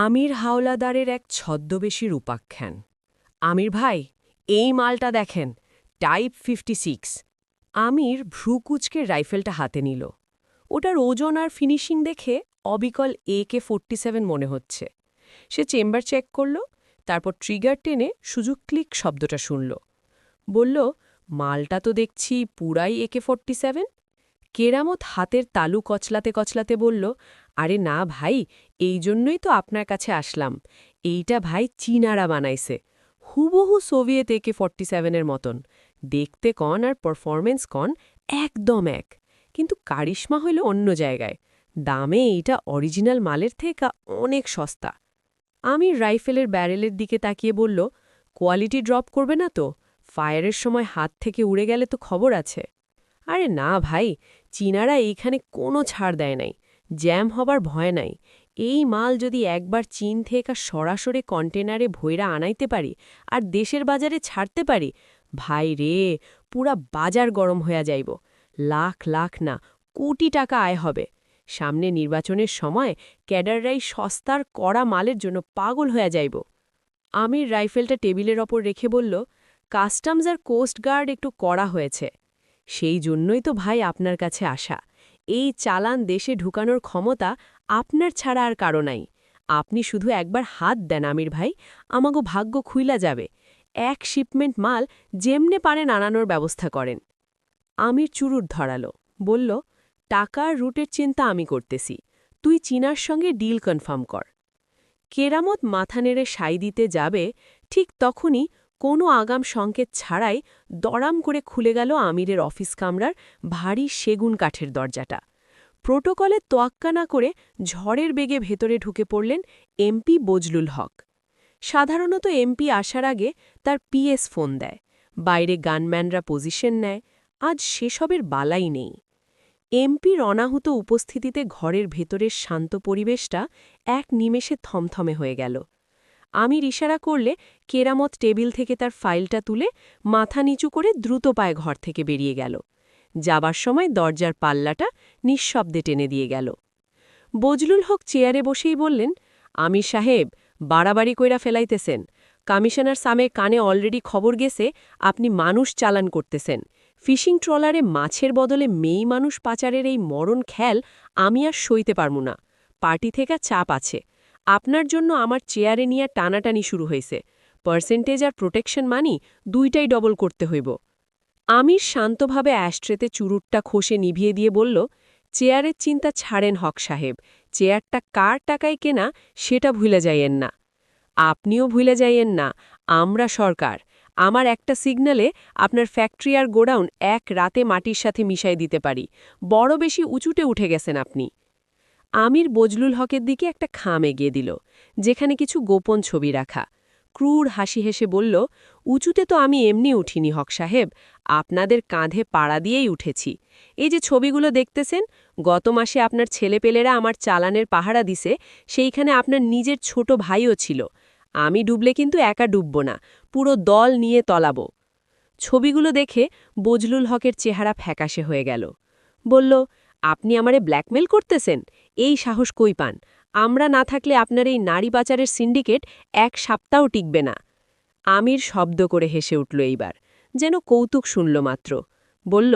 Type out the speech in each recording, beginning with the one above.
আমির হাওলাদারের এক ছদ্মবেশীর উপাখ্যান। আমির ভাই, এই মালটা দেখেন, টাইপ 56। আমির ভ্রুকুচকে রাইফেলটা হাতে নিল। ওটার ওজন আর ফিনিশিং দেখে অবিকল AK-47 মনে হচ্ছে। সে চেম্বার চেক করল, তারপর ট্রিগার টেনে সুযোগ ক্লিক শব্দটা শুনল। বলল, মালটা তো দেখছি পুরাই AK-47। কেরামত হাতের তালু কচলাতে কচলাতে বলল, আরে না ভাই, এই জন্যই তো আপনার কাছে আসলাম। এইটা ভাই চীনারা বানাইছে, হুবহু সোভিয়েত AK-47-এর মতন। দেখতে কন আর পারফরমেন্স কন একদম এক, কিন্তু কারিশমা হইল অন্য জায়গায়। দামে এইটা অরিজিনাল মালের থেকে অনেক সস্তা। আমি রাইফেলের ব্যারেলের দিকে তাকিয়ে বলল, কোয়ালিটি ড্রপ করবে না তো? ফায়ারের সময় হাত থেকে উড়ে গেলে তো খবর আছে। আরে না ভাই, চীনারা এইখানে কোনো ছাড় দেয় নাই, জ্যাম হবার ভয় নাই। এই মাল যদি একবার চীন থেকে সরাসরি কন্টেনারে ভৈরা আনাইতে পারি আর দেশের বাজারে ছাড়তে পারি, ভাই রে, পুরা বাজার গরম হইয়া যাইব। লাখ লাখ না, কোটি টাকা আয় হবে। সামনে নির্বাচনের সময় ক্যাডাররাই সস্তার কড়া মালের জন্য পাগল হইয়া যাইব। আমির রাইফেলটা টেবিলের ওপর রেখে বলল, কাস্টমস আর কোস্ট গার্ড একটু কড়া হয়েছে। সেই জন্যই তো ভাই আপনার কাছে আসা। এই চালান দেশে ঢুকানোর ক্ষমতা আপনার ছাড়া আর কারো নাই। আপনি শুধু একবার হাত দেন আমির ভাই, আমাগো ভাগ্য খুইলা যাবে। এক শিপমেন্ট মাল যেমনে পারেন আনানোর ব্যবস্থা করেন। আমির চুরুট ধরালো, বলল, টাকার রুটের চিন্তা আমি করতেছি, তুই চীনার সঙ্গে ডিল কনফার্ম কর। কেরামত মাথা নেড়ে সাই দিতে যাবে, ঠিক তখনই কোনো আগাম সংকেত ছাড়াই দড়াম করে খুলে গেল আমিরের অফিস কামরার ভারী সেগুন কাঠের দরজাটা। প্রোটোকলে তোয়াক্কা না করে ঝড়ের বেগে ভেতরে ঢুকে পড়লেন এমপি বজলুল হক। সাধারণত এমপি আসার আগে তার পিএস ফোন দেয়, বাইরে গানম্যানরা পজিশন নেয়। আজ সেসবের বালাই নেই। এমপির অনাহুত উপস্থিতিতে ঘরের ভেতরের শান্ত পরিবেশটা এক নিমেষে থমথমে হয়ে গেল। আমির ইশারা করলে কেরামত টেবিল থেকে তার ফাইলটা তুলে মাথা নিচু করে দ্রুত পায়ে ঘর থেকে বেরিয়ে গেল। যাবার সময় দরজার পাল্লাটা নিঃশব্দে টেনে দিয়ে গেল। বজলুল হক চেয়ারে বসেই বললেন, আমির সাহেব, বাড়াবাড়ি কইরা ফেলাইতেছেন। কমিশনার সামে কানে অলরেডি খবর গেছে আপনি মানুষ চালান করতেছেন। ফিশিং ট্রলারে মাছের বদলে মেয়ে মানুষ পাচারের এই মরণ খেল আমি আর সইতে পারমু না। পার্টি থেকে চাপ আছে। আপনার জন্য আমার চেয়ারে নিয়ে টানাটানি শুরু হয়েছে। পার্সেন্টেজ আর প্রোটেকশন মানি দুইটাই ডবল করতে হইব। আমির শান্তভাবে অ্যাশট্রেতে চুরুটটা খসে নিভিয়ে দিয়ে বলল, চেয়ারের চিন্তা ছাড়েন হক সাহেব, চেয়ারটা কার টাকায় কেনা সেটা ভুলে যাইয়েন না। আপনিও ভুলে যাইয়েন না, আমরা সরকার। আমার একটা সিগন্যালে আপনার ফ্যাক্টরি আর গোডাউন এক রাতে মাটির সাথে মিশাই দিতে পারি। বড় বেশি উঁচুটে উঠে গেছেন আপনি। আমির বজলুল হকের দিকে একটা খাম এগিয়ে দিল, যেখানে কিছু গোপন ছবি রাখা। ক্রূর হাসি হেসে বলল, উঁচুতে তো আমি এমনি উঠিনি হক সাহেব, আপনাদের কাঁধে পাড়া দিয়েই উঠেছি। এই যে ছবিগুলো দেখতেছেন, গত মাসে আপনার ছেলেপেলেরা আমার চালানের পাহারা দিছে, সেইখানে আপনার নিজের ছোট ভাইও ছিল। আমি ডুবলে কিন্তু একা ডুবব না, পুরো দল নিয়ে তলাবো। ছবিগুলো দেখে বজলুল হকের চেহারা ফ্যাকাশে হয়ে গেল। বলল, আপনি আমারে ব্ল্যাকমেল করতেছেন? এই সাহস কই পান? আমরা না থাকলে আপনার এই নারী পাচারের সিন্ডিকেট এক সপ্তাহ টিকবে না। আমির শব্দ করে হেসে উঠল এইবার, যেন কৌতুক শুনল মাত্র। বলল,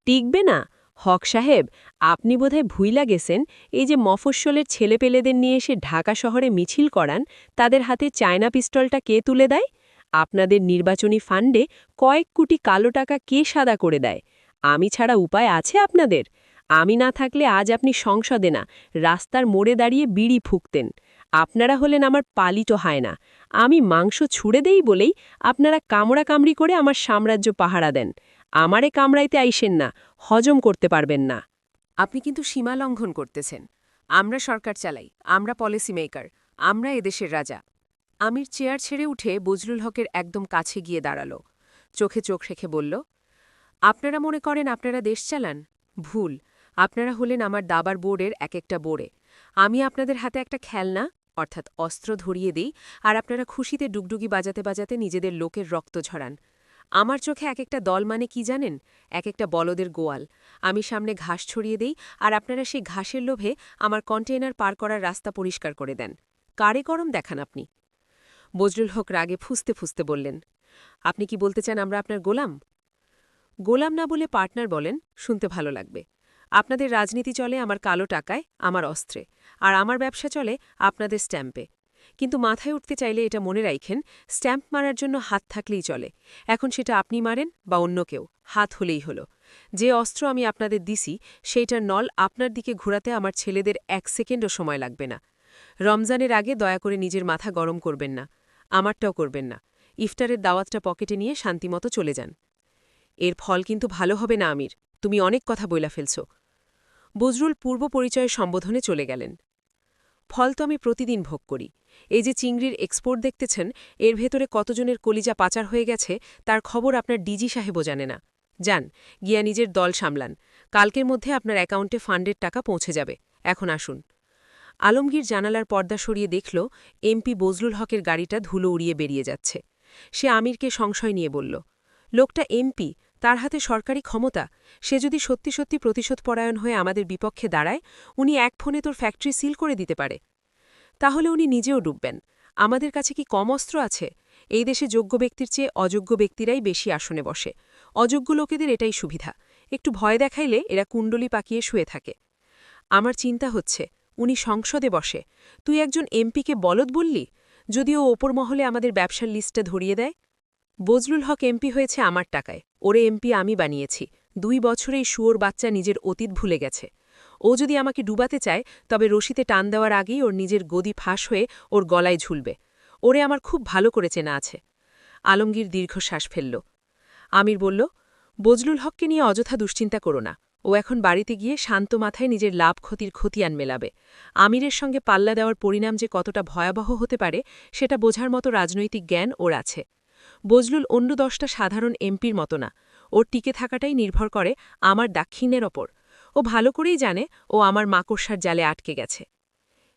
টিকবে না? হক সাহেব, আপনি বোধহয় ভুইলা গেছেন, এই যে মফস্বলের ছেলেপেলেদের নিয়ে এসে ঢাকা শহরে মিছিল করান, তাদের হাতে চায়না পিস্তলটা কে তুলে দেয়? আপনাদের নির্বাচনী ফান্ডে কয়েক কোটি কালো টাকা কে সাদা করে দেয়? আমি ছাড়া উপায় আছে আপনাদের? আমি না থাকলে আজ আপনি সংসদে না, রাস্তার মোড়ে দাঁড়িয়ে বিড়ি ফুঁকতেন। আপনারা হলেন আমার পালিত হয় না। আমি মাংস ছুড়ে দেই বলেই আপনারা কামড়াকামড়ি করে আমার সাম্রাজ্য পাহারা দেন। আমারে কামড়াইতে আইসেন না, হজম করতে পারবেন না। আপনি কিন্তু সীমা লঙ্ঘন করতেছেন। আমরা সরকার চালাই, আমরা পলিসি মেকার, আমরা এদেশের রাজা। আমির চেয়ার ছেড়ে উঠে বজলুল হকের একদম কাছে গিয়ে দাঁড়াল। চোখে চোখ রেখে বলল, আপনারা মনে করেন আপনারা দেশ চালান? ভুল। আপনারা হলেন আমার দাবার বোর্ডের এক একটা বোর্ডে। আমি আপনাদের হাতে একটা খেলনা, অর্থাৎ অস্ত্র ধরিয়ে দিই, আর আপনারা খুশিতে ডুগডুগি বাজাতে বাজাতে নিজেদের লোকের রক্ত ঝরান। আমার চোখে এক একটা দল মানে কি জানেন? এক একটা বলদের গোয়াল। আমি সামনে ঘাস ছড়িয়ে দেই, আর আপনারা সেই ঘাসের লোভে আমার কন্টেইনার পার করার রাস্তা পরিষ্কার করে দেন। কারে গরম দেখান আপনি? বজলুল হক রাগে ফুঁসতে ফুঁসতে বললেন, আপনি কি বলতে চান আমরা আপনার গোলাম? গোলাম না বলে পার্টনার বলেন, শুনতে ভালো লাগবে। আপনাদের রাজনীতি চলে আমার কালো টাকায়, আমার অস্ত্রে, আর আমার ব্যবসা চলে আপনাদের স্ট্যাম্পে। কিন্তু মাথায় উঠতে চাইলে এটা মনে রাখেন, স্ট্যাম্প মারার জন্য হাত থাকলেই চলে। এখন সেটা আপনি মারেন বা অন্য কেউ, হাত হলেই হলো। যে অস্ত্র আমি আপনাদের দিছি সেইটার নল আপনার দিকে ঘুরাতে আমার ছেলেদের 1 সেকেন্ডও সময় লাগবে না। রমজানের আগে দয়া করে নিজের মাথা গরম করবেন না, আমারটাও করবেন না। ইফতারের দাওয়াতটা পকেটে নিয়ে শান্তিমতো চলে যান। এর ফল কিন্তু ভালো হবে না আমির, তুমি অনেক কথা বইলা ফেলছ। বজরুল পূর্ব পরিচয়ের সম্বোধনে চলে গেলেন। ফল তো আমি প্রতিদিন ভোগ করি। এই যে চিংড়ির এক্সপোর্ট দেখতেছেন, এর ভেতরে কতজনের কলিজা পাচার হয়ে গেছে তার খবর আপনার ডিজি সাহেবও জানে না। যান, গিয়া নিজের দল সামলান। কালকের মধ্যে আপনার অ্যাকাউন্টে ফান্ডের টাকা পৌঁছে যাবে। এখন আসুন। আলমগীর জানালার পর্দা সরিয়ে দেখল এমপি বজলুল হকের গাড়িটা ধুলো উড়িয়ে বেরিয়ে যাচ্ছে। সে আমিরকে সংশয় নিয়ে বলল, লোকটা এমপি, তার হাতে সরকারি ক্ষমতা। সে যদি সত্যি সত্যি প্রতিশোধপরায়ণ হয়ে আমাদের বিপক্ষে দাঁড়ায়, উনি এক ফোনে তোর ফ্যাক্টরি সিল করে দিতে পারে। তাহলে উনি নিজেও ডুববেন। আমাদের কাছে কি কম অস্ত্র আছে? এই দেশে যোগ্য ব্যক্তির চেয়ে অযোগ্য ব্যক্তিরাই বেশি আসনে বসে। অযোগ্য লোকেদের এটাই সুবিধা। একটু ভয় দেখাইলে এরা কুণ্ডলি পাকিয়ে শুয়ে থাকে। আমার চিন্তা হচ্ছে, উনি সংসদে বসে, তুই একজন এমপিকে বলদ বললি? যদিও ওপর মহলে আমাদের ব্যবসার লিস্টটা ধরিয়ে দেয়। বজলুল হক এমপি হয়েছে আমার টাকায়, ওরে এমপি আমি বানিয়েছি। 2 বছরেই শুয়োর বাচ্চা নিজের অতীত ভুলে গেছে। ও যদি আমাকে ডুবাতে চায়, তবে রশিতে টান দেওয়ার আগেই ওর নিজের গদি ফাঁস হয়ে ওর গলায় ঝুলবে। ওরে আমার খুব ভালো করে চেনা আছে। আলমগীর দীর্ঘশ্বাস ফেলল। আমির বলল, বজলুল হককে নিয়ে অযথা দুশ্চিন্তা করো না। ও এখন বাড়িতে গিয়ে শান্ত মাথায় নিজের লাভ ক্ষতির খতিয়ান মেলাবে। আমিরের সঙ্গে পাল্লা দেওয়ার পরিণাম যে কতটা ভয়াবহ হতে পারে সেটা বোঝার মতো রাজনৈতিক জ্ঞান ওর আছে। বজলুল অন্য 10টা সাধারণ এমপির মতো না। ওর টিকে থাকাটাই নির্ভর করে আমার দাক্ষিণ্যের ওপর। ও ভালো করেই জানে ও আমার মাকড়সার জালে আটকে গেছে।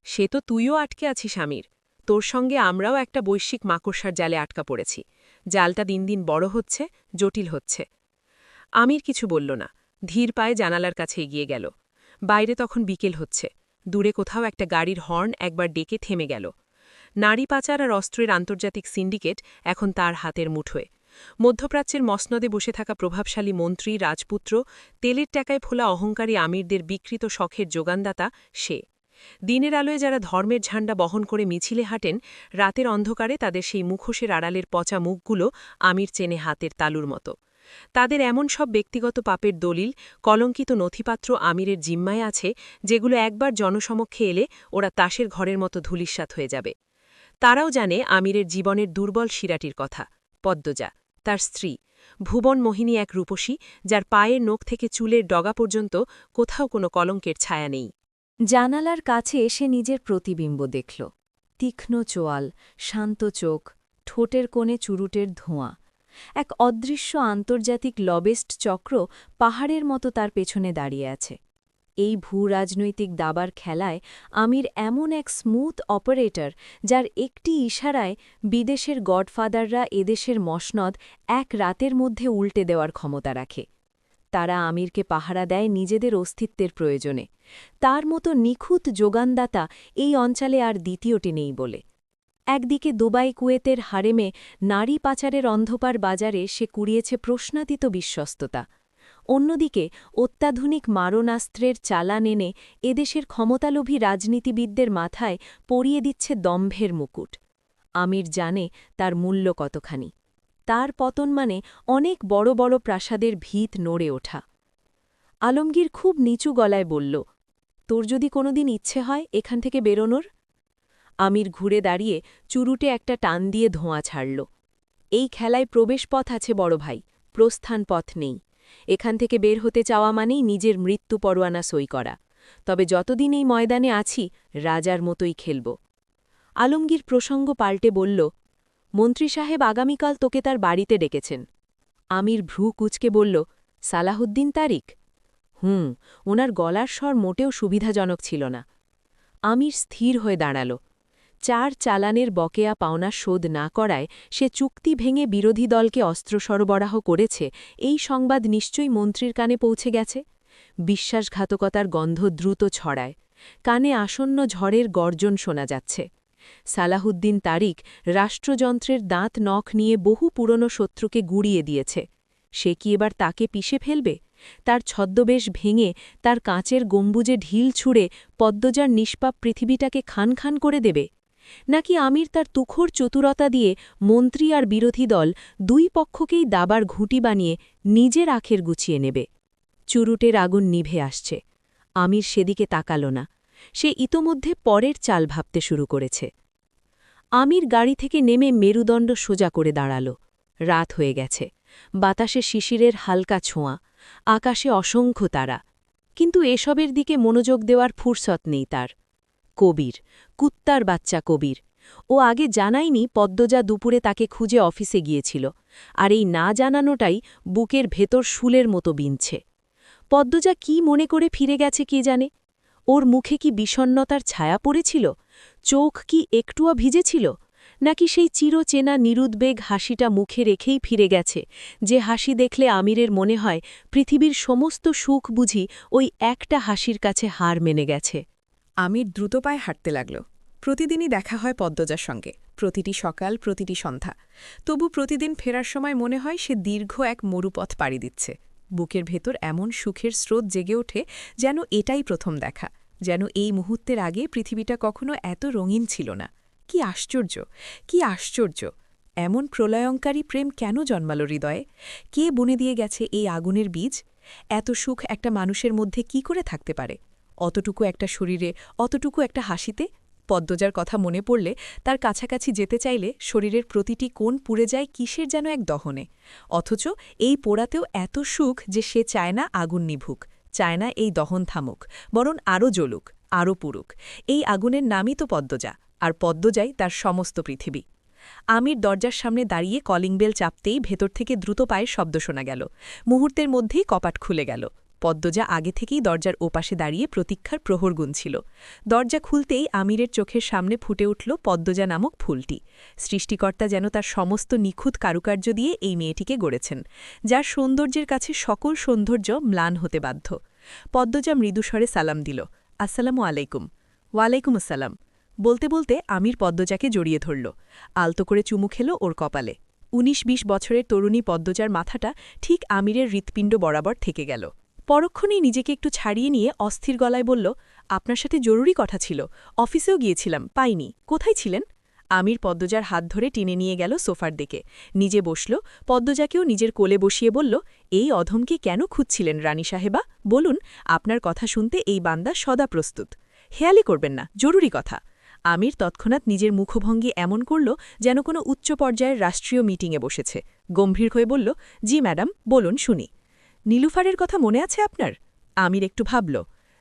সে তো তুইও আটকে আছিস আমির। তোর সঙ্গে আমরাও একটা বৈশ্বিক মাকড়সার জালে আটকা পড়েছি। জালটা দিন দিন বড় হচ্ছে, জটিল হচ্ছে। আমির কিছু বলল না, ধীর পায়ে জানালার কাছে এগিয়ে গেল। বাইরে তখন বিকেল হচ্ছে। দূরে কোথাও একটা গাড়ির হর্ন একবার ডেকে থেমে গেল। নারী পাচার আর অস্ত্রের আন্তর্জাতিক সিন্ডিকেট এখন তার হাতের মুঠোয়। মধ্যপ্রাচ্যের মসনদে বসে থাকা প্রভাবশালী মন্ত্রী, রাজপুত্র, তেলের টাকায় ফোলা অহংকারী আমিরদের বিকৃত শখের যোগানদাতা সে। দিনের আলোয় যারা ধর্মের ঝান্ডা বহন করে মিছিলে হাঁটেন, রাতের অন্ধকারে তাদের সেই মুখোশের আড়ালের পচা মুখগুলো আমির চেনে হাতের তালুর মতো। তাদের এমন সব ব্যক্তিগত পাপের দলিল, কলঙ্কিত নথিপাত্র আমিরের জিম্মায় আছে, যেগুলো একবার জনসমক্ষে এলে ওরা তাসের ঘরের মতো ধূলিস্যাৎ হয়ে যাবে। তারাও জানে আমিরের জীবনের দুর্বল শিরাটির কথা, পদ্মজা, তার স্ত্রী, ভুবন মোহিনী, এক রূপসী, যার পায়ের নখ থেকে চুলের ডগা পর্যন্ত কোথাও কোনো কলঙ্কের ছায়া নেই। জানালার কাছে এসে নিজের প্রতিবিম্ব দেখল। তীক্ষ্ণ চোয়াল, শান্ত চোখ, ঠোঁটের কোণে চুরুটের ধোঁয়া। এক অদৃশ্য আন্তর্জাতিক লবেস্ট চক্র পাহাড়ের মতো তার পেছনে দাঁড়িয়ে আছে। এই ভূরাজনৈতিক দাবার খেলায় আমির এমন এক স্মুথ অপারেটর, যার একটি ইশারায় বিদেশের গডফাদাররা এদেশের মসনদ এক রাতের মধ্যে উল্টে দেওয়ার ক্ষমতা রাখে। তারা আমিরকে পাহারা দেয় নিজেদের অস্তিত্বের প্রয়োজনে। তার মতো নিখুঁত যোগানদাতা এই অঞ্চলে আর দ্বিতীয়টি নেই বলে। একদিকে দুবাই কুয়েতের হারেমে নারী পাচারের অন্ধকার বাজারে সে কুড়িয়েছে প্রশ্নাতীত বিশ্বস্ততা। অন্যদিকে অত্যাধুনিক মারণাস্ত্রের চালান এনে এদেশের ক্ষমতালোভী রাজনীতিবিদদের মাথায় পরিয়ে দিচ্ছে দম্ভের মুকুট। আমির জানে তার মূল্য কতখানি। তার পতন মানে অনেক বড় বড় প্রাসাদের ভিত নড়ে ওঠা। আলমগীর খুব নিচু গলায় বলল, তোর যদি কোনোদিন ইচ্ছে হয় এখান থেকে বেরোনোর? আমির ঘুরে দাঁড়িয়ে চুরুটে একটা টান দিয়ে ধোঁয়া ছাড়ল। এই খেলায় প্রবেশপথ আছে বড় ভাই, প্রস্থান পথ নেই। এখান থেকে বের হতে চাওয়া মানেই নিজের মৃত্যু পরোয়ানা সই করা। তবে যতদিন এই ময়দানে আছি, রাজার মতোই খেলব। আলমগীর প্রসঙ্গ পাল্টে বলল, মন্ত্রী সাহেব আগামীকাল তোকে তার বাড়িতে ডেকেছেন। আমির ভ্রু কুঁচকে বলল, সালাহুদ্দিন তারিক? ওনার গলার স্বর মোটেও সুবিধাজনক ছিল না। আমির স্থির হয়ে দাঁড়াল। 4 চালানের বকেয়া পাওনা শোধ না করায় সে চুক্তি ভেঙে বিরোধী দলকে অস্ত্র সরবরাহ করেছে, এই সংবাদ নিশ্চয়ই মন্ত্রীর কানে পৌঁছে গেছে। বিশ্বাসঘাতকতার গন্ধ দ্রুত ছড়ায়। কানে আসন্ন ঝড়ের গর্জন শোনা যাচ্ছে। সালাহুদ্দিন তারিক রাষ্ট্রযন্ত্রের দাঁত নখ নিয়ে বহু পুরনো শত্রুকে গুড়িয়ে দিয়েছে। সে কি এবার তাকে পিষে ফেলবে? তার ছদ্মবেশ ভেঙে তার কাঁচের গম্বুজে ঢিল ছুঁড়ে পদ্মজার নিষ্পাপ পৃথিবীটাকে খান খান করে দেবে? নাকি আমির তার তুখোর চতুরতা দিয়ে মন্ত্রী আর বিরোধী দল দুই পক্ষকেই দাবার ঘুঁটি বানিয়ে নিজের আখের গুছিয়ে নেবে? চুরুটের আগুন নিভে আসছে। আমির সেদিকে তাকাল না। সে ইতোমধ্যে পরের চাল ভাবতে শুরু করেছে। আমির গাড়ি থেকে নেমে মেরুদণ্ড সোজা করে দাঁড়াল। রাত হয়ে গেছে। বাতাসে শিশিরের হালকা ছোঁয়া, আকাশে অসংখ্য তারা। কিন্তু এসবের দিকে মনোযোগ দেওয়ার ফুরসত নেই তার। কবির, কুত্তার বাচ্চা কবির। ও আগে জানায়নি পদ্মজা দুপুরে তাকে খুঁজে অফিসে গিয়েছিল, আর এই না জানানোটাই বুকের ভেতর শুলের মতো বিনছে। পদ্মজা কি মনে করে ফিরে গেছে কে জানে? ওর মুখে কি বিষণ্ণতার ছায়া পড়েছিল? চোখ কি একটুও ভিজেছিল? নাকি সেই চিরচেনা নিরুদ্বেগ হাসিটা মুখে রেখেই ফিরে গেছে, যে হাসি দেখলে আমিরের মনে হয় পৃথিবীর সমস্ত সুখ বুঝি ওই একটা হাসির কাছে হার মেনে গেছে। আমির দ্রুত পায়ে হাঁটতে লাগল। প্রতিদিনই দেখা হয় পদ্মজার সঙ্গে, প্রতিটি সকাল, প্রতিটি সন্ধ্যা। তবু প্রতিদিন ফেরার সময় মনে হয় সে দীর্ঘ এক মরুপথ পাড়ি দিচ্ছে। বুকের ভেতর এমন সুখের স্রোত জেগে ওঠে যেন এটাই প্রথম দেখা, যেন এই মুহূর্তের আগে পৃথিবীটা কখনো এত রঙিন ছিল না। কি আশ্চর্য, কি আশ্চর্য! এমন প্রলয়ঙ্কারী প্রেম কেন জন্মালো হৃদয়ে? কে বুনে দিয়ে গেছে এই আগুনের বীজ? এত সুখ একটা মানুষের মধ্যে কি করে থাকতে পারে? অতটুকু একটা শরীরে, অতটুকু একটা হাসিতে? পদ্মজার কথা মনে পড়লে, তার কাছাকাছি যেতে চাইলে শরীরের প্রতিটি কোণ পুড়ে যায় কিসের যেন এক দহনে। অথচ এই পোড়াতেও এত সুখ যে সে চায় না আগুন নিভুক, চায় না এই দহন থামুক, বরং আরও জ্বলুক, আরও পুরুক। এই আগুনের নামই তো পদ্মজা, আর পদ্মজাই তার সমস্ত পৃথিবী। আমির দরজার সামনে দাঁড়িয়ে কলিং বেল চাপতেই ভেতর থেকে দ্রুত পায়ের শব্দ শোনা গেল। মুহূর্তের মধ্যেই কপাট খুলে গেল। পদ্মজা আগে থেকেই দরজার ওপাশে দাঁড়িয়ে প্রতীক্ষার প্রহর গুনছিল। দরজা খুলতেই আমিরের চোখের সামনে ফুটে উঠল পদ্মজা নামক ফুলটি। সৃষ্টিকর্তা যেন তার সমস্ত নিখুঁত কারুকার্য দিয়ে এই মেয়েটিকে গড়েছেন, যার সৌন্দর্যের কাছে সকল সৌন্দর্য ম্লান হতে বাধ্য। পদ্মজা মৃদুস্বরে সালাম দিল, আসসালামু আলাইকুম। ওয়ালাইকুম আসসালাম বলতে বলতে আমির পদ্মজাকে জড়িয়ে ধরল। আলতো করে চুমু খেল ওর কপালে। ১৯-২০ বছরের তরুণী পদ্মজার মাথাটা ঠিক আমিরের হৃৎপিণ্ড বরাবর থেকে গেল। পরক্ষণেই নিজেকে একটু ছাড়িয়ে নিয়ে অস্থির গলায় বলল, আপনার সাথে জরুরি কথা ছিল, অফিসেও গিয়েছিলাম, পাইনি। কোথায় ছিলেন? আমির পদ্মজার হাত ধরে টেনে নিয়ে গেল সোফার দিকে, নিজে বসল। পদ্মজাকেও নিজের কোলে বসিয়ে বলল, এই অধমকে কেন খুঁজছিলেন রানী সাহেবা? বলুন, আপনার কথা শুনতে এই বান্দা সদা প্রস্তুত। হেয়ালি করবেন না, জরুরি কথা। আমির তৎক্ষণাৎ নিজের মুখভঙ্গি এমন করল যেন কোনো উচ্চ পর্যায়ের রাষ্ট্রীয় মিটিংয়ে বসেছে। গম্ভীর হয়ে বলল, জি ম্যাডাম, বলুন শুনি। নীলুফারের কথা মনে আছে আপনার? আমির একটু ভাবল।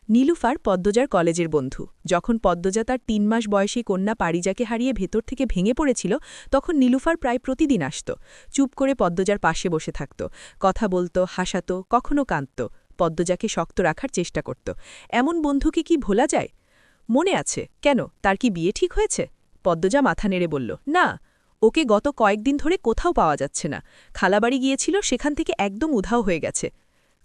নীলুফার পদ্মজার কলেজের বন্ধু। যখন পদ্মজা তার ৩ মাস বয়সী কন্যা পারিজাকে হারিয়ে ভেতর থেকে ভেঙে পড়েছিল, তখন নীলুফার প্রায় প্রতিদিন আসত। চুপ করে পদ্মজার পাশে বসে থাকত, কথা বলত, হাসাত, কখনো কাঁদত, পদ্মজাকে শক্ত রাখার চেষ্টা করত। এমন বন্ধুকে কি ভোলা যায়? মনে আছে। কেন, তার কি বিয়ে ঠিক হয়েছে? পদ্মজা মাথা নেড়ে বলল, না, ওকে গত কয়েকদিন ধরে কোথাও পাওয়া যাচ্ছে না। খালাবাড়ি গিয়েছিল, সেখান থেকে একদম উধাও হয়ে গেছে।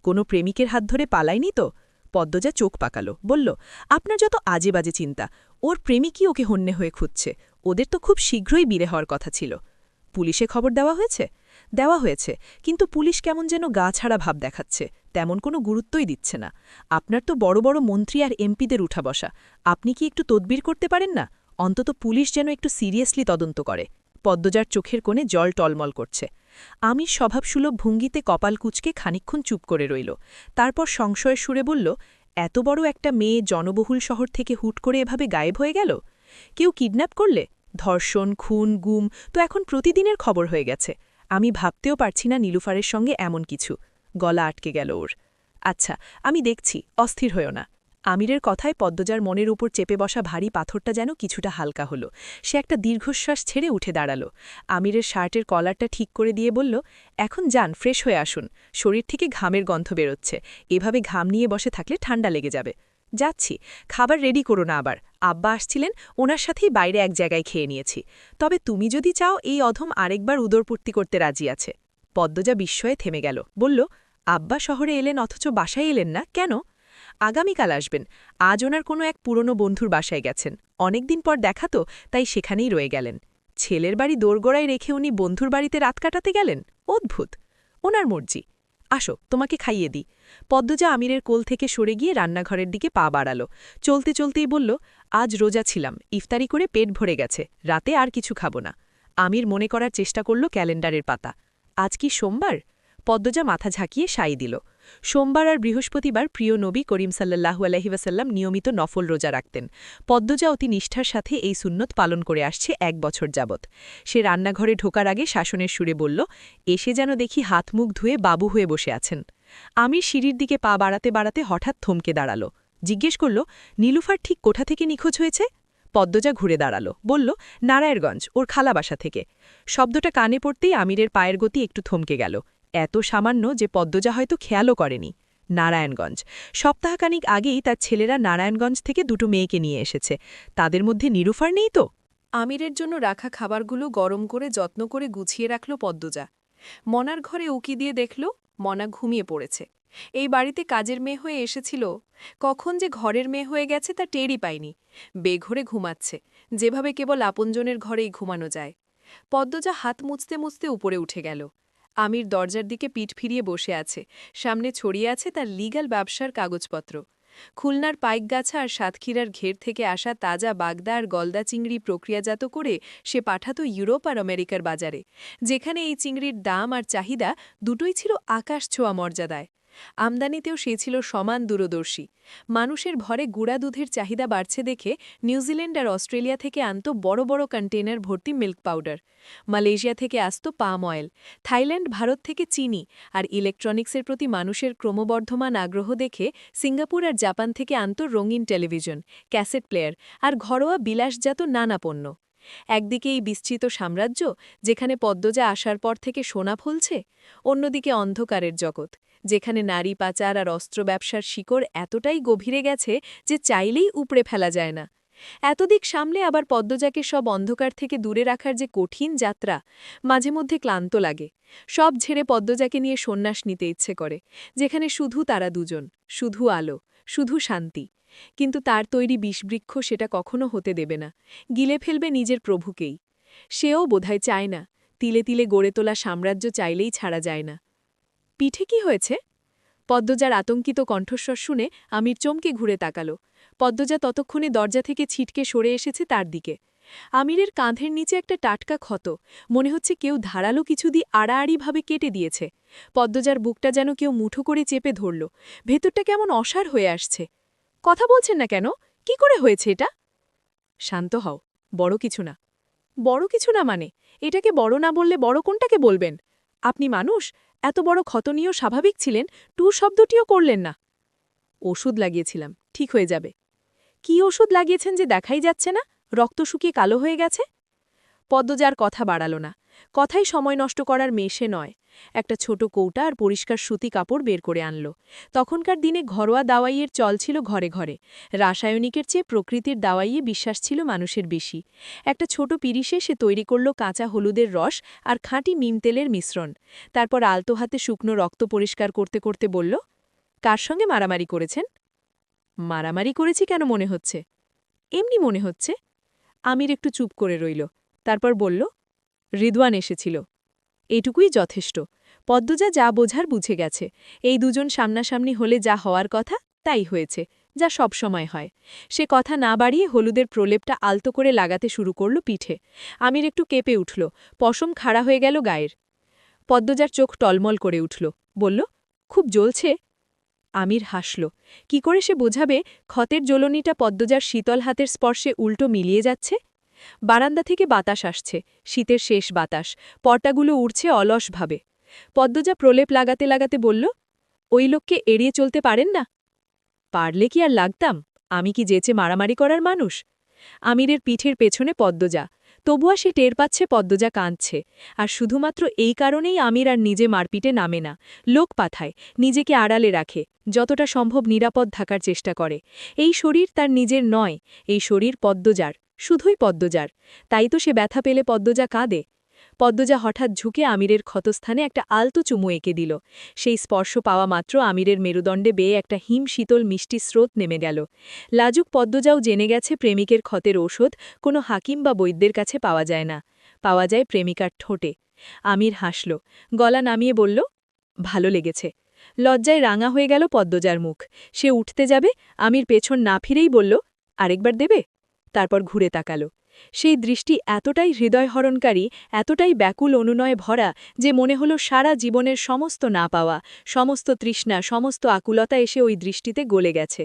কোনো প্রেমিকের হাত ধরে পালায়নি তো? পদ্মজা চোখ পাকাল, বলল, আপনার যত আজে বাজে চিন্তা। ওর প্রেমিকই ওকে হন্যে হয়ে খুঁজছে। ওদের তো খুব শীঘ্রই বিয়ে হওয়ার কথা ছিল। পুলিশে খবর দেওয়া হয়েছে? দেওয়া হয়েছে, কিন্তু পুলিশ কেমন যেন গা ছাড়া ভাব দেখাচ্ছে, তেমন কোনো গুরুত্বই দিচ্ছে না। আপনার তো বড় বড় মন্ত্রী আর এমপিদের উঠা বসা, আপনি কি একটু তদবির করতে পারেন না? অন্তত পুলিশ যেন একটু সিরিয়াসলি তদন্ত করে। পদ্মজার চোখের কোণে জল টলমল করছে। আমির স্বভাবসুলভ ভঙ্গিতে কপাল কুঁচকে খানিকক্ষণ চুপ করে রইল। তারপর সংশয়ের সুরে বলল, এত বড় একটা মেয়ে জনবহুল শহর থেকে হুট করে এভাবে গায়েব হয়ে গেল? কেউ কিডন্যাপ করলে? ধর্ষণ, খুন, গুম তো এখন প্রতিদিনের খবর হয়ে গেছে। আমি ভাবতেও পারছি না নীলুফারের সঙ্গে এমন কিছু। গলা আটকে গেল ওর। আচ্ছা, আমি দেখছি, অস্থির হয়েও না। আমিরের কথায় পদ্মজার মনের উপর চেপে বসা ভারী পাথরটা যেন কিছুটা হালকা হলো। সে একটা দীর্ঘশ্বাস ছেড়ে উঠে দাঁড়াল। আমিরের শার্টের কলারটা ঠিক করে দিয়ে বলল, এখন যান, ফ্রেশ হয়ে আসুন। শরীর থেকে ঘামের গন্ধ বেরোচ্ছে। এভাবে ঘাম নিয়ে বসে থাকলে ঠান্ডা লেগে যাবে। যাচ্ছি, খাবার রেডি করো না আবার। আব্বা আসছিলেন, ওনার সাথেই বাইরে এক জায়গায় খেয়ে নিয়েছি। তবে তুমি যদি চাও, এই অধম আরেকবার উদরপূর্তি করতে রাজি আছে। পদ্মজা বিস্ময়ে থেমে গেল, বলল, আব্বা শহরে এলেন অথচ বাসায় এলেন না, কেন? আগামীকাল আসবেন। আজ ওনার কোনো এক পুরনো বন্ধুর বাসায় গেছেন। অনেকদিন পর দেখা তো, তাই সেখানেই রয়ে গেলেন। ছেলের বাড়ি দোরগোড়ায় রেখে উনি বন্ধুর বাড়িতে রাত কাটাতে গেলেন? অদ্ভুত। ওনার মর্জি। আসো, তোমাকে খাইয়ে দিই। পদ্মজা আমিরের কোল থেকে সরে গিয়ে রান্নাঘরের দিকে পা বাড়াল। চলতে চলতেই বলল, আজ রোজা ছিলাম, ইফতারি করে পেট ভরে গেছে, রাতে আর কিছু খাবো না। আমির মনে করার চেষ্টা করল ক্যালেন্ডারের পাতা। আজ কি সোমবার? পদ্মজা মাথা ঝাঁকিয়ে সাই দিল। সোমবার আর বৃহস্পতিবার প্রিয় নবী করিম সাল্লাল্লাহু আলাইহি ওয়াসাল্লাম নিয়মিত নফল রোজা রাখতেন। পদ্মজা অতি নিষ্ঠার সাথে এই সুন্নত পালন করে আসছে 1 বছর যাবৎ। সে রান্নাঘরে ঢোকার আগে শাসনের সুরে বলল, এসে যেন দেখি হাত মুখ ধুয়ে বাবু হয়ে বসে আছেন। আমির সিঁড়ির দিকে পা বাড়াতে বাড়াতে হঠাৎ থমকে দাঁড়াল। জিজ্ঞেস করল, নীলুফার ঠিক কোথা থেকে নিখোঁজ হয়েছে? পদ্মজা ঘুরে দাঁড়াল, বলল, নারায়ণগঞ্জ, ওর খালা বাসা থেকে। শব্দটা কানে পড়তেই আমিরের পায়ের গতি একটু থমকে গেল। এত সামান্য যে পদ্মজা হয়তো খেয়ালও করেনি। নারায়ণগঞ্জ। সপ্তাহখানিক আগেই তার ছেলেরা নারায়ণগঞ্জ থেকে 2টো মেয়েকে নিয়ে এসেছে। তাদের মধ্যে নীলুফার নেই তো? আমিরের জন্য রাখা খাবারগুলো গরম করে যত্ন করে গুছিয়ে রাখল পদ্মজা। মনার ঘরে উকি দিয়ে দেখল মনা ঘুমিয়ে পড়েছে। এই বাড়িতে কাজের মেয়ে হয়ে এসেছিল, কখন যে ঘরের মেয়ে হয়ে গেছে তা টেরই পায়নি। বেঘরে ঘুমাচ্ছে, যেভাবে কেবল আপনজনের ঘরেই ঘুমানো যায়। পদ্মজা হাত মুছতে মুছতে উপরে উঠে গেল। আমির দরজার দিকে পিঠ ফিরিয়ে বসে আছে। সামনে ছড়িয়ে আছে তার লিগ্যাল ব্যবসার কাগজপত্র। খুলনার পাইকগাছা আর সাতক্ষীরার ঘের থেকে আসা তাজা বাগদা আর গলদা চিংড়ি প্রক্রিয়াজাত করে সে পাঠাত ইউরোপ আর আমেরিকার বাজারে, যেখানে এই চিংড়ির দাম আর চাহিদা দুটোই ছিল আকাশ ছোঁয়া মর্যাদায়। আমদানিতেও সে ছিল সমান দূরদর্শী। মানুষের ভরে গুঁড়া দুধের চাহিদা বাড়ছে দেখে নিউজিল্যান্ড আর অস্ট্রেলিয়া থেকে আনত বড় বড় কন্টেনার ভর্তি মিল্ক পাউডার। মালয়েশিয়া থেকে আসত পাম অয়েল। থাইল্যান্ড, ভারত থেকে চিনি। আর ইলেকট্রনিক্সের প্রতি মানুষের ক্রমবর্ধমান আগ্রহ দেখে সিঙ্গাপুর আর জাপান থেকে আনত রঙিন টেলিভিশন, ক্যাসেট প্লেয়ার আর ঘরোয়া বিলাসজাত নানা পণ্য। একদিকে এই বিস্তৃত সাম্রাজ্য, যেখানে পদ্মজা আসার পর থেকে সোনা ফলছে, অন্যদিকে অন্ধকারের জগৎ, যেখানে নারী পাচার আর অস্ত্র ব্যবসার শিকড় এতটাই গভীরে গেছে যে চাইলেই উপড়ে ফেলা যায় না। এতদিক সামলে আবার পদ্মজাকে সব অন্ধকার থেকে দূরে রাখার যে কঠিন যাত্রা, মাঝে মধ্যে ক্লান্ত লাগে। সব ঝেড়ে পদ্মজাকে নিয়ে সন্ন্যাস নিতে ইচ্ছে করে, যেখানে শুধু তারা দুজন, শুধু আলো, শুধু শান্তি। কিন্তু তার তৈরি বিষবৃক্ষ সেটা কখনো হতে দেবে না, গিলে ফেলবে নিজের প্রভুকেই। সেও বোধহয় চায় না, তিলে তিলে গড়ে তোলা সাম্রাজ্য চাইলেই ছাড়া যায় না। পিঠে কি হয়েছে? পদ্মজার আতঙ্কিত কণ্ঠস্বর শুনে আমির চমকে ঘুরে তাকাল। পদ্মজা ততক্ষণে দরজা থেকে ছিটকে সরে এসেছে তার দিকে। আমিরের কাঁধের নিচে একটা টাটকা ক্ষত, মনে হচ্ছে কেউ ধারালো কিছু দিয়ে আড়াআড়িভাবে কেটে দিয়েছে। পদ্মজার বুকটা যেন কেউ মুঠো করে চেপে ধরল, ভেতরটা কেমন অসাড় হয়ে আসছে। কথা বলছেন না কেন? কি করে হয়েছে এটা? শান্ত হও, বড় কিছু না। বড় কিছু না মানে? এটাকে বড় না বললে বড় কোনটাকে বলবেন? আপনি মানুষ, এত বড় ক্ষত নিয়েও স্বাভাবিক ছিলেন, টু শব্দটিও করলেন না। ওষুধ লাগিয়েছিলাম, ঠিক হয়ে যাবে। কি ওষুধ লাগিয়েছেন যে দেখাই যাচ্ছে না? রক্ত শুকিয়ে কালো হয়ে গেছে। পদ্মজার কথা বাড়াল না। কথাই সময় নষ্ট করার মেশে নয়। একটা ছোট কৌটা আর পরিষ্কার সুতি কাপড় বের করে আনল। তখনকার দিনে ঘরোয়া দাওয়াইয়ের চল ছিল ঘরে ঘরে। রাসায়নিকের চেয়ে প্রকৃতির দাওয়াইয়ে বিশ্বাস ছিল মানুষের বেশি। একটা ছোট পিরিশে সে তৈরি করল কাঁচা হলুদের রস আর খাঁটি নিম তেলের মিশ্রণ। তারপর আলতো হাতে শুকনো রক্ত পরিষ্কার করতে করতে বলল, কার সঙ্গে মারামারি করেছেন? মারামারি করেছি কেন মনে হচ্ছে? এমনি মনে হচ্ছে। আমির একটু চুপ করে রইল, তারপর বলল, রিদওয়ান এসেছিল। এটুকুই যথেষ্ট। পদ্মজা যা বোঝার বুঝে গেছে। এই দুজন সামনাসামনি হলে যা হওয়ার কথা তাই হয়েছে, যা সব সময় হয়। সে কথা না বাড়িয়ে হলুদের প্রলেপটা আলতো করে লাগাতে শুরু করল পিঠে। আমির একটু কেঁপে উঠল, পশম খাড়া হয়ে গেল গায়ের। পদ্মজার চোখ টলমল করে উঠল, বলল, খুব জ্বলছে। আমির হাসল। কি করে সে বোঝাবে ক্ষতের জ্বলনিটা পদ্মজার শীতল হাতের স্পর্শে উল্টো মিলিয়ে যাচ্ছে? বারান্দা থেকে বাতাস আসছে, শীতের শেষ বাতাস। পর্দাগুলো উড়ছে অলসভাবে। পদ্মজা প্রলেপ লাগাতে লাগাতে বলল, ওই লোককে এড়িয়ে চলতে পারেন না? পারলে কি আর লাগতাম? আমি কি যেচে মারামারি করার মানুষ? আমিরের পিঠের পেছনে পদ্মজা। তবুয়া সে টের পাচ্ছে পদ্মজা কাঁদছে। আর শুধুমাত্র এই কারণেই আমির আর নিজে মারপিটে নামে না। লোক পাঠায়, নিজেকে আড়ালে রাখে, যতটা সম্ভব নিরাপদ থাকার চেষ্টা করে। এই শরীর তার নিজের নয়, এই শরীর পদ্মজার, শুধুই পদ্মজার। তাই তো সে ব্যথা পেলে পদ্মজা কাঁদে। পদ্মজা হঠাৎ ঝুঁকে আমিরের ক্ষতস্থানে একটা আলতো চুমু এঁকে দিল। সেই স্পর্শ পাওয়া মাত্র আমিরের মেরুদণ্ডে বেয়ে একটা হিম শীতল মিষ্টি স্রোত নেমে গেল। লাজুক পদ্মজাও জেনে গেছে প্রেমিকের ক্ষতের ঔষধ কোনো হাকিম বা বৈদ্যের কাছে পাওয়া যায় না, পাওয়া যায় প্রেমিকার ঠোঁটে। আমির হাসল, গলা নামিয়ে বলল, ভালো লেগেছে। লজ্জায় রাঙা হয়ে গেল পদ্মজার মুখ। সে উঠতে যাবে, আমির পেছন না ফিরেই বলল, আরেকবার দেবে? তারপর ঘুরে তাকালো। সেই দৃষ্টি এতটাই হৃদয়হরণকারী, এতটাই ব্যাকুল অনুনয়ে ভরা যে মনে হলো সারা জীবনের সমস্ত না পাওয়া, সমস্ত তৃষ্ণা, সমস্ত আকুলতা এসে ওই দৃষ্টিতে গলে গেছে।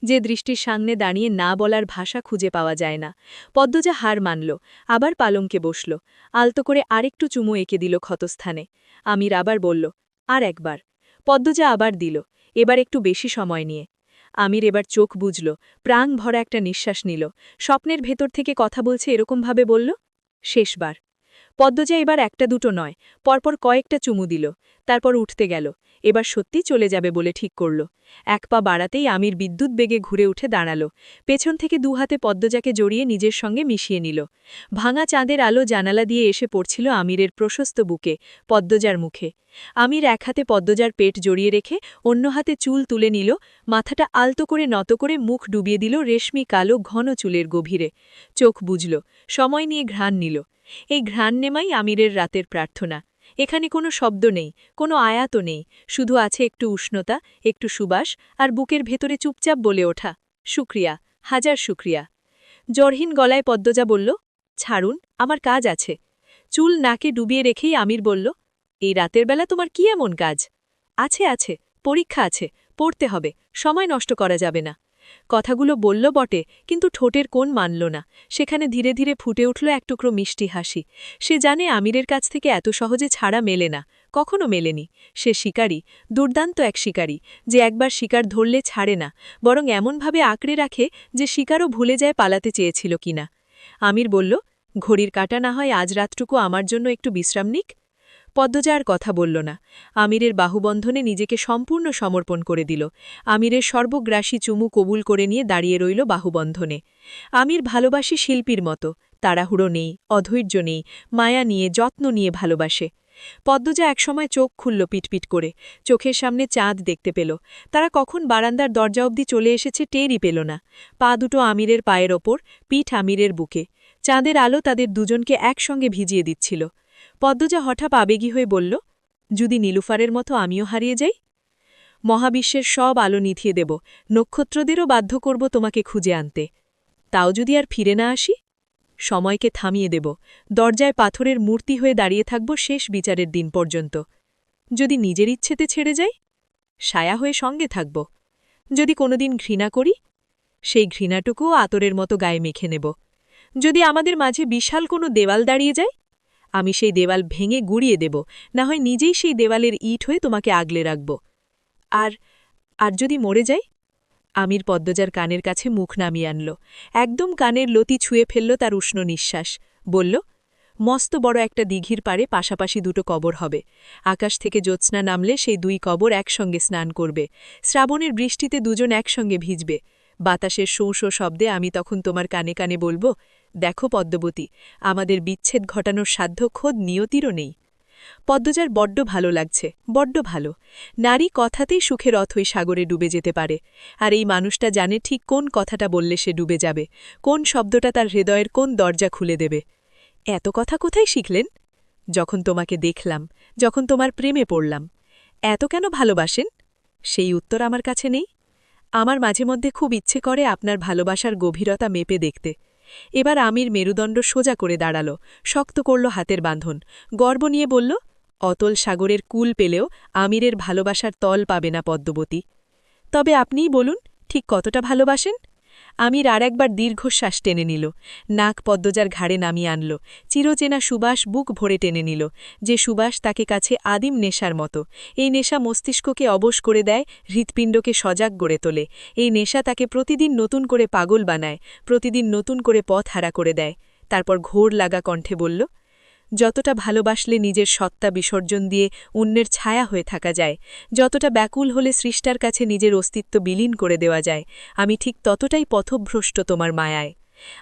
যে দৃষ্টির সামনে দাঁড়িয়ে না বলার ভাষা খুঁজে পাওয়া যায় না। পদ্মজা হার মানল, আবার পালঙ্কে বসল, আলতো করে আরেকটু চুমু এঁকে দিল ক্ষতস্থানে। আমির আবার বলল, আর একবার। পদ্মজা আবার দিল, এবার একটু বেশি সময় নিয়ে। আমির এবার চোখ বুঝল, প্রাণ ভরা একটা নিঃশ্বাস নিল। স্বপ্নের ভেতর থেকে কথা বলছে এরকমভাবে বলল, শেষবার। পদ্মজা এবার একটা দুটো নয়, পরপর কয়েকটা চুমু দিল, তারপর উঠতে গেল। এবার সত্যি চলে যাবে বলে ঠিক করল। এক পা বাড়াতেই আমির বিদ্যুৎ বেগে ঘুরে উঠে দাঁড়াল। পেছন থেকে দুহাতে পদ্মজাকে জড়িয়ে নিজের সঙ্গে মিশিয়ে নিল। ভাঙা চাঁদের আলো জানালা দিয়ে এসে পড়ছিল আমিরের প্রশস্ত বুকে, পদ্মজার মুখে। আমির এক হাতে পদ্মজার পেট জড়িয়ে রেখে অন্য হাতে চুল তুলে নিল, মাথাটা আলতো করে নত করে মুখ ডুবিয়ে দিল রেশমি কালো ঘন চুলের গভীরে। চোখ বুঝল, সময় নিয়ে ঘ্রাণ নিল। এই ঘ্রাণ নেমাই আমিরের রাতের প্রার্থনা। এখানে কোনো শব্দ নেই, কোনো আয়াত নেই, শুধু আছে একটু উষ্ণতা, একটু সুবাস, আর বুকের ভেতরে চুপচাপ বলে ওঠা, শুক্রিয়া, হাজার শুক্রিয়া। জ্বরহীন গলায় পদ্মজা বলল, ছাড়ুন, আমার কাজ আছে। চুল নাকে ডুবিয়ে রেখেই আমির বলল, এই রাতের বেলা তোমার কি এমন কাজ? আছে, পরীক্ষা আছে, পড়তে হবে, সময় নষ্ট করা যাবে না। কথাগুলো বলল বটে, কিন্তু ঠোঁটের কোণ মানল না। সেখানে ধীরে ধীরে ফুটে উঠল এক টুকরো মিষ্টি হাসি। সে জানে আমিরের কাছ থেকে এত সহজে ছাড়া মেলে না, কখনো মেলেনি। সে শিকারী, দুর্দান্ত এক শিকারী, যে একবার শিকার ধরলে ছাড়ে না, বরং এমনভাবে আঁকড়ে রাখে যে শিকারও ভুলে যায় পালাতে চেয়েছিল কিনা। আমির বলল, ঘড়ির কাঁটা না হয় আজ রাতটুকু আমার জন্য একটু বিশ্রাম নিক। পদ্মজা আর কথা বলল না। আমিরের বাহুবন্ধনে নিজেকে সম্পূর্ণ সমর্পণ করে দিল। আমিরের সর্বগ্রাসী চুমু কবুল করে নিয়ে দাঁড়িয়ে রইল বাহুবন্ধনে। আমির ভালোবাসি শিল্পীর মতো, তাড়াহুড়ো নেই, অধৈর্য নেই, মায়া নিয়ে, যত্ন নিয়ে ভালোবাসে। পদ্মজা একসময় চোখ খুলল পিটপিট করে, চোখের সামনে চাঁদ দেখতে পেল। তারা কখন বারান্দার দরজা অবধি চলে এসেছে টেরই পেল না। পা দুটো আমিরের পায়ের ওপর, পিঠ আমিরের বুকে। চাঁদের আলো তাদের দুজনকে একসঙ্গে ভিজিয়ে দিচ্ছিল। পদ্মজা হঠাৎ আবেগী হয়ে বলল, যদি নীলুফারের মতো আমিও হারিয়ে যাই? মহাবিশ্বের সব আলো নিভিয়ে দেব, নক্ষত্রদেরও বাধ্য করব তোমাকে খুঁজে আনতে। তাও যদি আর ফিরে না আসি? সময়কে থামিয়ে দেব, দরজায় পাথরের মূর্তি হয়ে দাঁড়িয়ে থাকব শেষ বিচারের দিন পর্যন্ত। যদি নিজের ইচ্ছেতে ছেড়ে যাই? ছায়া হয়ে সঙ্গে থাকব। যদি কোনোদিন ঘৃণা করি? সেই ঘৃণাটুকুও আতরের মতো গায়ে মেখে নেব। যদি আমাদের মাঝে বিশাল কোনো দেওয়াল দাঁড়িয়ে যায়? আমি সেই দেওয়াল ভেঙে গুড়িয়ে দেব, না হয় নিজেই সেই দেওয়ালের ইট হয়ে তোমাকে আগলে রাখব। আর আর যদি মরে যাই? আমির পদ্মজার কানের কাছে মুখ নামিয়ে আনল, একদম কানের লতি ছুঁয়ে ফেলল তার উষ্ণ নিঃশ্বাস। বলল, মস্ত বড় একটা দিঘির পাড়ে পাশাপাশি দুটো কবর হবে। আকাশ থেকে জ্যোৎস্না নামলে সেই দুই কবর একসঙ্গে স্নান করবে। শ্রাবণের বৃষ্টিতে দুজন একসঙ্গে ভিজবে। বাতাসের শোঁ শোঁ শব্দে আমি তখন তোমার কানে কানে বলবো, দেখো পদ্মবতী, আমাদের বিচ্ছেদ ঘটানোর সাধ্য খোদ নিয়তিরও নেই। পদ্মজার বড্ড ভালো লাগছে, বড্ড ভালো। নারী কথাতেই সুখের অথই সাগরে ডুবে যেতে পারে। আর এই মানুষটা জানে ঠিক কোন কথাটা বললে সে ডুবে যাবে, কোন শব্দটা তার হৃদয়ের কোন দরজা খুলে দেবে। এত কথা কোথায় শিখলেন? যখন তোমাকে দেখলাম, যখন তোমার প্রেমে পড়লাম। এত কেন ভালোবাসেন? সেই উত্তর আমার কাছে নেই। আমার মাঝে মধ্যে খুব ইচ্ছে করে আপনার ভালোবাসার গভীরতা মেপে দেখতে। এবার আমির মেরুদণ্ড সোজা করে দাঁড়াল, শক্ত করল হাতের বাঁধন, গর্ব নিয়ে বলল, অতল সাগরের কুল পেলেও আমিরের ভালোবাসার তল পাবে না পদ্মবতী। তবে আপনিই বলুন, ঠিক কতটা ভালোবাসেন? আমির আর একবার দীর্ঘশ্বাস টেনে নিল, নাক পদ্মজার ঘাড়ে নামিয়ে আনল, চিরচেনা সুবাস বুক ভরে টেনে নিল, যে সুবাস তাকে কাছে আদিম নেশার মতো। এই নেশা মস্তিষ্ককে অবশ করে দেয়, হৃৎপিণ্ডকে সজাগ গড়ে তোলে। এই নেশা তাকে প্রতিদিন নতুন করে পাগল বানায়, প্রতিদিন নতুন করে পথ হারা করে দেয়। তারপর ঘোর লাগা কণ্ঠে বলল, যতটা ভালোবাসলে নিজের সত্তা বিসর্জন দিয়ে অন্যের ছায়া হয়ে থাকা যায়, যতটা ব্যাকুল হলে সৃষ্টার কাছে নিজের অস্তিত্ব বিলীন করে দেওয়া যায়, আমি ঠিক ততটাই পথভ্রষ্ট তোমার মায়ায়।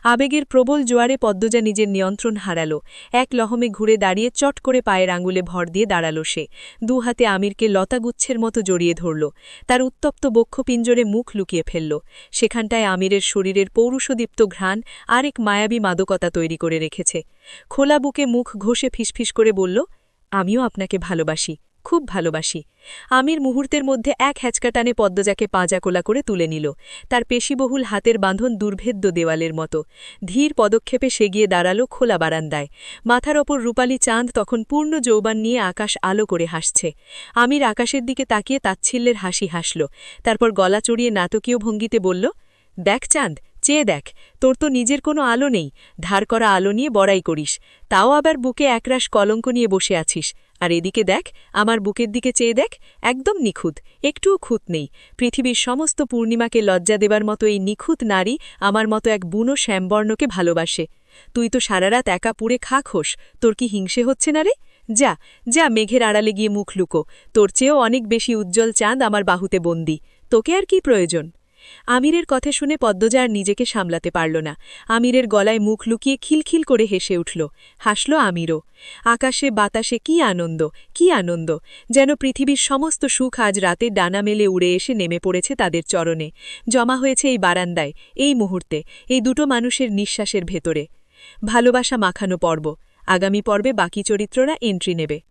আবেগের প্রবল জোয়ারে পদ্মজা নিজের নিয়ন্ত্রণ হারাল। এক লহমে ঘুরে দাঁড়িয়ে চট করে পায়ের আঙুলে ভর দিয়ে দাঁড়াল সে। দু হাতে আমিরকে লতাগুচ্ছের মতো জড়িয়ে ধরল। তার উত্তপ্ত বক্ষপিঞ্জরে মুখ লুকিয়ে ফেলল। সেখানটায় আমিরের শরীরের পৌরুষদীপ্ত ঘ্রাণ আরেক মায়াবী মাদকতা তৈরি করে রেখেছে। খোলা বুকে মুখ ঘষে ফিসফিস করে বলল, আমিও আপনাকে ভালোবাসি, খুব ভালোবাসি। আমির মুহূর্তের মধ্যে এক হ্যাচকা টানে পদ্মজাকে পাঁজাকোলা করে তুলে নিল। তার পেশিবহুল হাতের বাঁধন দুর্ভেদ্য দেওয়ালের মতো। ধীর পদক্ষেপে সে গিয়ে দাঁড়াল খোলা বারান্দায়। মাথার ওপর রূপালী চাঁদ তখন পূর্ণ যৌবন নিয়ে আকাশ আলো করে হাসছে। আমির আকাশের দিকে তাকিয়ে তাচ্ছিল্যের হাসি হাসল। তারপর গলা চড়িয়ে নাটকীয় ভঙ্গিতে বলল, দেখ চাঁদ, চেয়ে দেখ, তোর তো নিজের কোনো আলো নেই, ধার করা আলো নিয়ে বড়াই করিস, তাও আবার বুকে একরাশ কলঙ্ক নিয়ে বসে আছিস। আর এদিকে দেখ, আমার বুকের দিকে চেয়ে দেখ, একদম নিখুঁত, একটুও খুঁত নেই। পৃথিবীর সমস্ত পূর্ণিমাকে লজ্জা দেবার মতো এই নিখুঁত নারী আমার মতো এক বুনো শ্যামবর্ণকে ভালোবাসে। তুই তো সারারাত একা পুড়ে খা খোস, তোর কি হিংসে হচ্ছে না রে? যা যা, মেঘের আড়ালে গিয়ে মুখ লুকো, তোর চেয়েও অনেক বেশি উজ্জ্বল চাঁদ আমার বাহুতে বন্দি, তোকে আর কি প্রয়োজন? আমিরের কথা শুনে পদ্মজা আর নিজেকে সামলাতে পারল না। আমিরের গলায় মুখ লুকিয়ে খিলখিল করে হেসে উঠল। হাসল আমিরও। আকাশে বাতাসে কি আনন্দ, কি আনন্দ! যেন পৃথিবীর সমস্ত সুখ আজ রাতে ডানা মেলে উড়ে এসে নেমে পড়েছে তাদের চরণে, জমা হয়েছে এই বারান্দায়, এই মুহূর্তে, এই দুটো মানুষের নিঃশ্বাসের ভেতরে। ভালোবাসা মাখানো পর্ব। আগামী পর্বে বাকি চরিত্ররা এন্ট্রি নেবে।